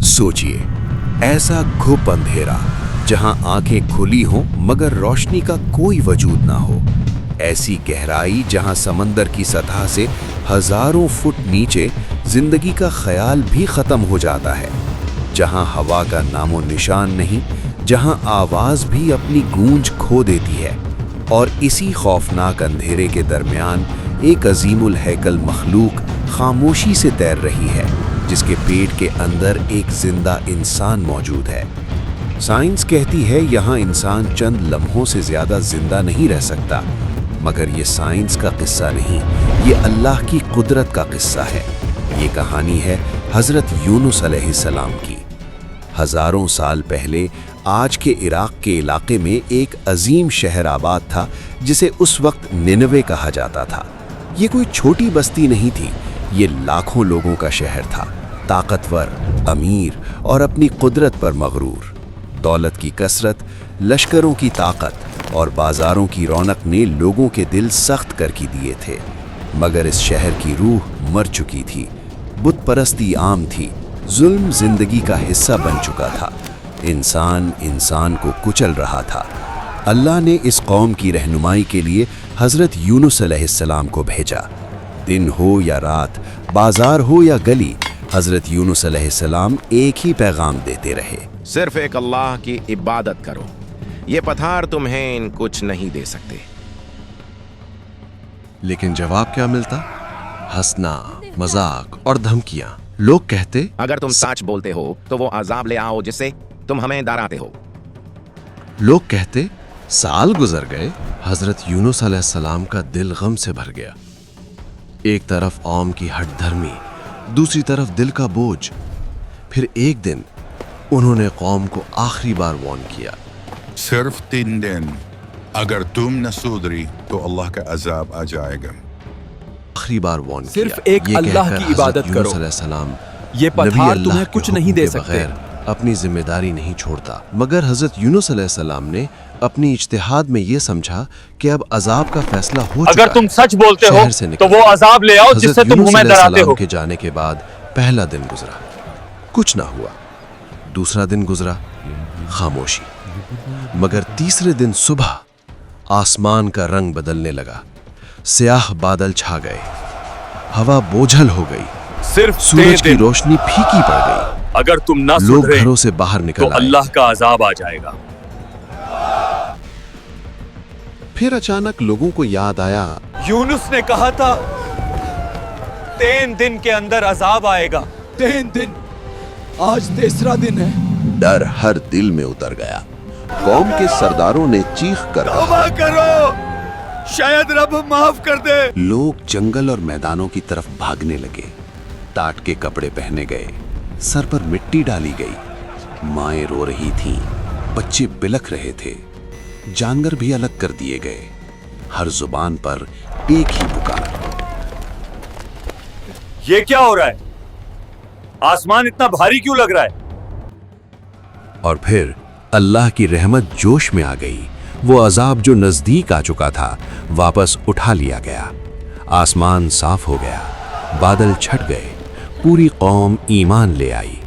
सोचिए, ऐसा घुप अंधेरा जहां आंखें खुली हों मगर रोशनी का कोई वजूद ना हो, ऐसी गहराई जहां समंदर की सतह से हजारों फुट नीचे जिंदगी का ख्याल भी खत्म हो जाता है, जहां हवा का नामो निशान नहीं, जहां आवाज भी अपनी गूंज खो देती है। और इसी खौफनाक अंधेरे के दरमियान एक अजीमुल हैकल मखलूक खामोशी से तैर रही है, जिसके पेट के अंदर एक जिंदा इंसान मौजूद है। साइंस कहती है यहाँ इंसान चंद लम्हों से ज्यादा जिंदा नहीं रह सकता, मगर ये साइंस का किस्सा नहीं, ये अल्लाह की कुदरत का किस्सा है। ये कहानी है हजरत यूनुस अलैहिस्सलाम की। हजारों साल पहले आज के इराक के इलाके में एक अजीम शहर आबाद था, जिसे उस वक्त निनवे कहा जाता था। ये कोई छोटी बस्ती नहीं थी, ये लाखों लोगों का शहर था, ताकतवर, अमीर और अपनी कुदरत पर मगरूर। दौलत की कसरत, लश्करों की ताकत और बाजारों की रौनक ने लोगों के दिल सख्त करके दिए थे, मगर इस शहर की रूह मर चुकी थी। बुत परस्ती आम थी, जुल्म जिंदगी का हिस्सा बन चुका था, इंसान इंसान को कुचल रहा था। अल्लाह ने इस कौम की रहनुमाई के लिए हजरत यूनुस अलैहिस्सलाम को भेजा। दिन हो या रात, बाजार हो या गली, हजरत यूनुस अलैहिस्सलाम एक ही पैगाम देते रहे, सिर्फ एक अल्लाह की इबादत करो, ये पठार तुम्हें कुछ नहीं दे सकते। लेकिन जवाब क्या मिलता? हंसना, मजाक और धमकियां। लोग कहते, अगर तुम सच बोलते हो तो वो अजाब ले आओ जिससे तुम हमें डराते हो। लोग कहते, साल गुजर गए, हजरत यूनुस अलैहिस्सलाम का दिल गम से भर गया। एक तरफ कौम की हठधर्मी, दूसरी तरफ दिल का बोझ। फिर एक दिन उन्होंने कौम को आखिरी बार वार्न किया, सिर्फ 3 दिन, अगर तुम न सुधरी तो अल्लाह का अजाब आ जाएगा। आखिरी बार वार्न किया। सिर्फ एक अल्लाह की इबादत करो, ये पठार तुम्हें कुछ नहीं दे सकते। अपनी जिम्मेदारी नहीं छोड़ता, मगर हजरत यूनुस अलैहिस्सलाम ने अपनी इज्तिहाद में ये समझा कि अब अजाब का फैसला हो चुका है। अगर तुम सच बोलते हो तो वो अजाब ले आओ जिससे तुम हमें डराते हो। के जाने के बाद पहला दिन गुजरा, कुछ ना हुआ। दूसरा दिन गुजरा, खामोशी। मगर तीसरे दिन सुबह आसमान का रंग बदलने लगा, स्याह बादल छा गए, हवा बोझल हो गई, सिर्फ सूरज की रोशनी फीकी पड़ गई। अगर तुम ना लोग सुधरे घरों से बाहर निकल तो आए। अल्लाह का अजाब आ जाएगा। फिर अचानक लोगों को याद आया, यूनुस ने कहा था 3 दिन के अंदर अजाब आएगा। 3 दिन, आज तीसरा दिन है। डर हर दिल में उतर गया। कौम के सरदारों ने चीख कर तौबा करो, शायद रब माफ कर दे। लोग जंगल और मैदानों की तरफ भागने लगे। टाट के कपड़े पहने गए, सर पर मिट्टी डाली गई, माएं रो रही थीं, बच्चे बिलख रहे थे, जानवर भी अलग कर दिए गए। हर जुबान पर एक ही पुकार, ये क्या हो रहा है? आसमान इतना भारी क्यों लग रहा है? और फिर अल्लाह की रहमत जोश में आ गई। वो अजाब जो नजदीक आ चुका था वापस उठा लिया गया। आसमान साफ हो गया, बादल छट गए, पूरी कौम ईमान ले आई।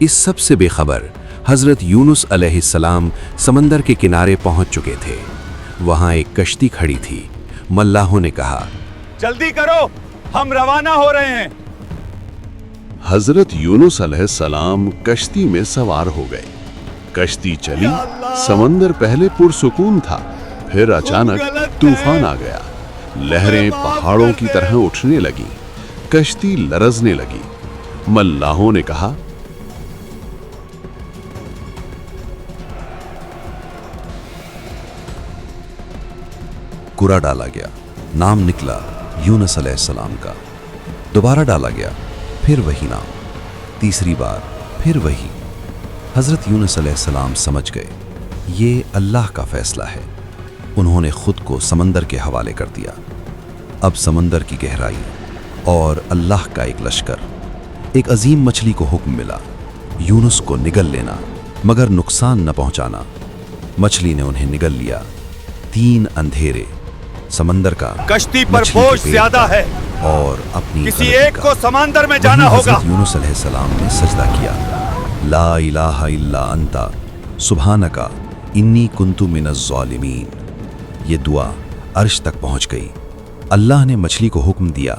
इस सब से बेखबर हजरत यूनुस अलैहिस्सलाम समंदर के किनारे पहुंच चुके थे। वहां एक कश्ती खड़ी थी। मल्लाहों ने कहा, जल्दी करो, हम रवाना हो रहे हैं। हजरत यूनुस अलैहिस्सलाम कश्ती में सवार हो गए। कश्ती चली, समंदर पहले पुरसुकून था, फिर अचानक तूफान आ गया। लहरें पहाड़ों की तरह उठने लगी, कश्ती लरजने लगी। मल्लाहों ने कहा, कुरा डाला गया, नाम निकला यूनुस अलैहिस्सलाम का। दोबारा डाला गया, फिर वही नाम, तीसरी बार फिर वही। हजरत यूनुस अलैहिस्सलाम समझ गए ये अल्लाह का फैसला है। उन्होंने खुद को समंदर के हवाले कर दिया। अब समंदर की गहराई और अल्लाह का एक लश्कर। एक अजीम मछली को हुक्म मिला, यूनुस को निगल लेना मगर नुकसान न पहुंचाना। मछली ने उन्हें निगल लिया। 3 अंधेरे, समंदर का, कश्ती पर बोझ ज्यादा है और अपनी किसी एक को समंदर में जाना होगा। यूनुस अलैहिस्सलाम ने सजदा किया, ला इलाहा इल्ला अंता सुब्हानका इन्नी कुन्तु मिनज़ ज़ालिमीन। ये दुआ अर्श तक पहुंच गई। अल्लाह ने मछली को हुक्म दिया।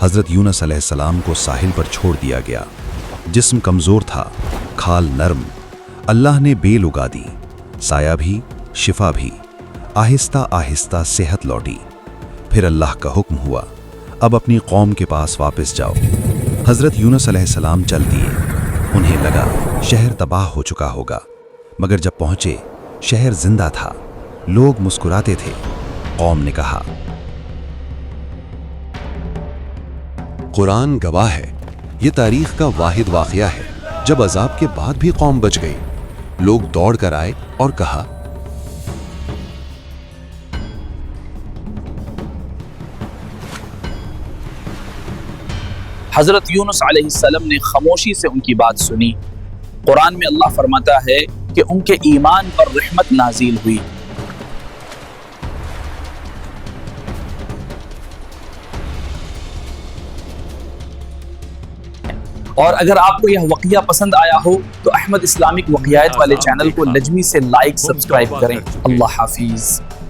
हज़रत यूनुस अलैहिस्सलाम को साहिल पर छोड़ दिया गया। जिस्म कमज़ोर था, खाल नरम। अल्लाह ने बेल उगा दी, साया भी, शिफा भी। आहिस्ता आहिस्ता सेहत लौटी। फिर अल्लाह का हुक्म हुआ, अब अपनी कौम के पास वापस जाओ। हज़रत यूनुस अलैहिस्सलाम चल दिए। उन्हें लगा शहर तबाह हो चुका होगा, मगर जब पहुंचे शहर जिंदा था, लोग मुस्कुराते थे। कौम ने कहा, कुरान गवाह है, ये तारीख का वाहिद वाक़या है जब अजाब के बाद भी कौम बच गई। लोग दौड़ कर आए और कहा, हजरत यूनुस अलैहिस्सलाम ने खामोशी से उनकी बात सुनी। कुरान में अल्लाह फरमाता है कि उनके ईमान पर रहमत नाजिल हुई। और अगर आपको यह वाक़या पसंद आया हो तो अहमद इस्लामिक वाक़यात वाले चैनल को लजमी से लाइक सब्सक्राइब करें। अल्लाह हाफिज।